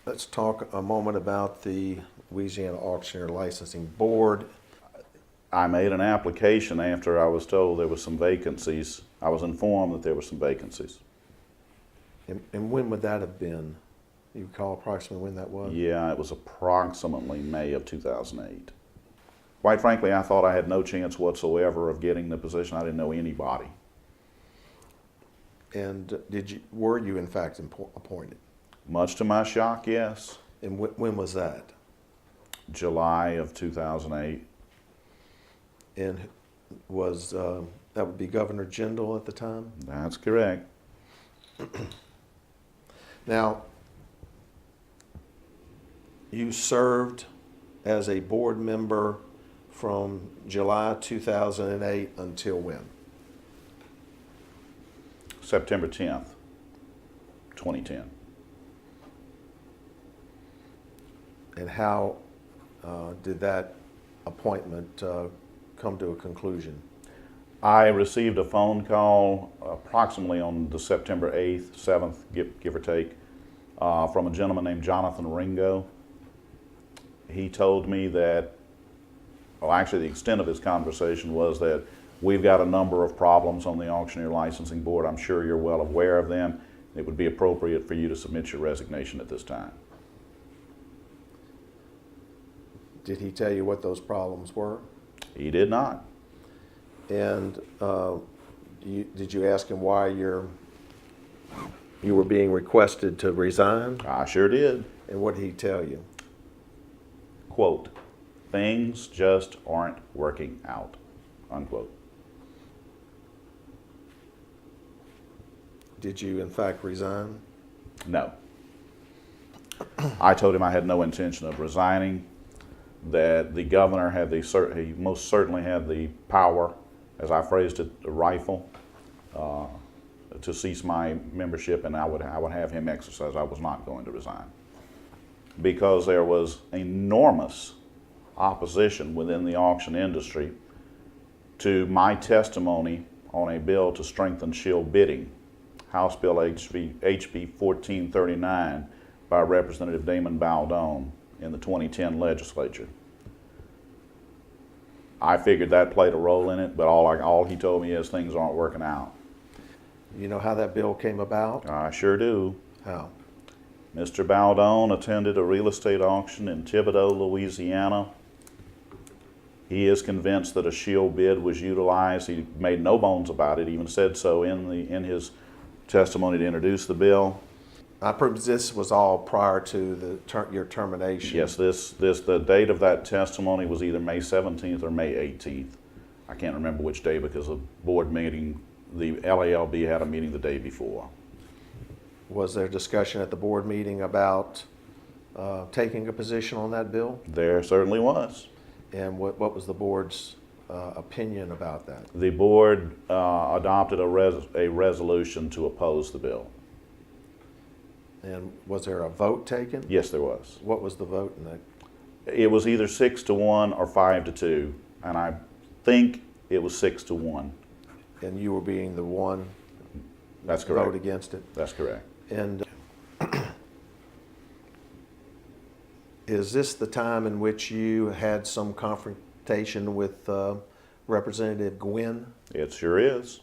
Let's talk a moment about the Louisiana Auctioneer Licensing Board. I made an application after I was told there were some vacancies. I was informed that there were some vacancies. And when would that have been? You recall approximately when that was? Yeah, it was approximately May of 2008. Quite frankly, I thought I had no chance whatsoever of getting the position. I didn't know anybody. And were you in fact appointed? Much to my shock, yes. And when was that? July of 2008. And was that would be Governor Jindal at the time? That's correct. Now, you served as a board member from July 2008 until when? September 10th, 2010. And how did that appointment come to a conclusion? I received a phone call approximately on the September 8th, 7th, give or take, from a gentleman named Jonathan Ringo. He told me that, well, actually the extent of his conversation was that we've got a number of problems on the Auctioneer Licensing Board. I'm sure you're well aware of them. It would be appropriate for you to submit your resignation at this time. Did he tell you what those problems were? He did not. And did you ask him why you were being requested to resign? I sure did. And what did he tell you? Quote, "Things just aren't working out," unquote. Did you in fact resign? No. I told him I had no intention of resigning, that the governor had he most certainly had the power, as I phrased it, the rifle, to cease my membership, and I would have him exercise. I was not going to resign because there was enormous opposition within the auction industry to my testimony on a bill to strengthen shield bidding, House Bill HB 1439 by Representative Damon Baldone in the 2010 legislature. I figured that played a role in it, but all he told me is things aren't working out. You know how that bill came about? I sure do. How? Mr. Baldone attended a real estate auction in Thibodaux, Louisiana. He is convinced that a shield bid was utilized. He made no bones about it, even said so in his testimony to introduce the bill. I presume this was all prior to your termination. Yes, the date of that testimony was either May 17th or May 18th. I can't remember which day because the board meeting, the LALB had a meeting the day before. Was there discussion at the board meeting about taking a position on that bill? There certainly was. And what was the board's opinion about that? The board adopted a resolution to oppose the bill. And was there a vote taken? Yes, there was. What was the vote in that? It was either 6-1 or 5-2, and I think it was 6-1. And you were being the one That's to correct. vote against it? That's correct. And is this the time in which you had some confrontation with Representative Gwynn? It sure is.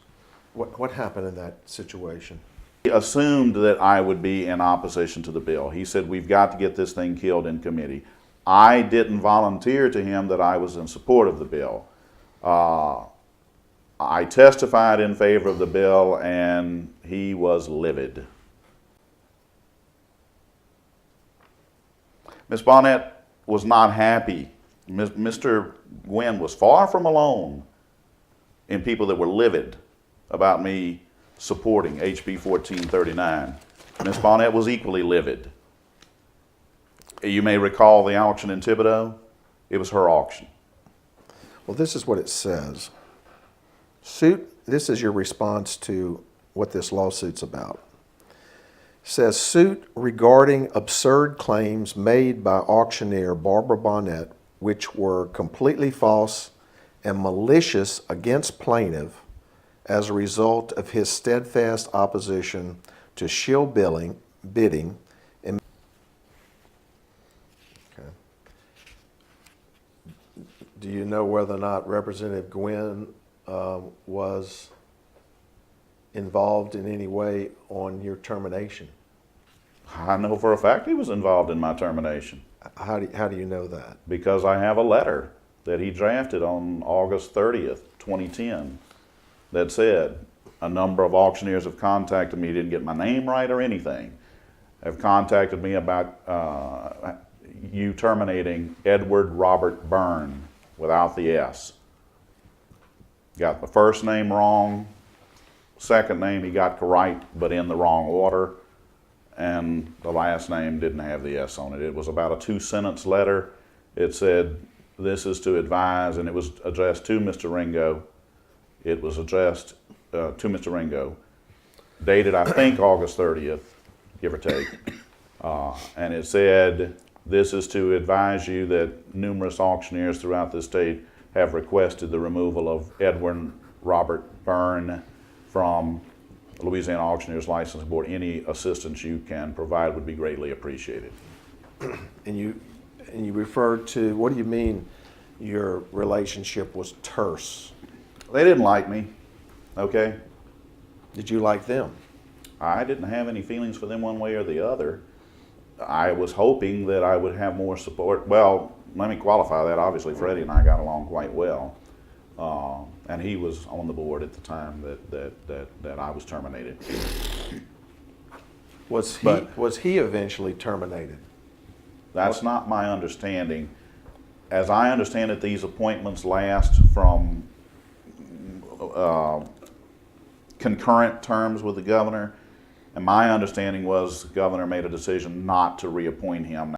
What happened in that situation? He assumed that I would be in opposition to the bill. He said, "We've got to get this thing killed in committee." I didn't volunteer to him that I was in support of the bill. I testified in favor of the bill, and he was livid. Ms. Bonnet was not happy. Mr. Gwynn was far from alone in people that were livid about me supporting HB 1439. Ms. Bonnet was equally livid. You may recall the auction in Thibodaux. It was her auction. Well, this is what it says. This is your response to what this lawsuit's about. It says, suit regarding absurd claims made by auctioneer Barbara Bonnet, which were completely false and malicious against plaintiff as a result of his steadfast opposition to shield bidding Do you know whether or not Representative Gwynn was involved in any way on your termination? I know for a fact he was involved in my termination How do you know that? because I have a letter that he drafted on August 30th, 2010 that said, a number of auctioneers have contacted me, didn't get my name right or anything, have contacted me about you terminating Edward Robert Byrne without the S. Got the first name wrong, second name he got right, but in the wrong order, and the last name didn't have the S on it. It was about a 2-sentence letter. It said, this is to advise, and it was addressed to Mr. Ringo. It was addressed to Mr. Ringo, dated I think August 30th, give or take. And it said, this is to advise you that numerous auctioneers throughout the state have requested the removal of Edwin Robert Byrne from Louisiana Auctioneers Licensing Board. Any assistance you can provide would be greatly appreciated. And you referred to, what do you mean your relationship was terse? They didn't like me, okay? Did you like them? I didn't have any feelings for them one way or the other. I was hoping that I would have more support. Well, let me qualify that. Obviously, Freddie and I got along quite well. And he was on the board at the time that I was terminated. Was he eventually terminated? That's not my understanding. As I understand it, these appointments last from concurrent terms with the governor. And my understanding was the governor made a decision not to reappoint him.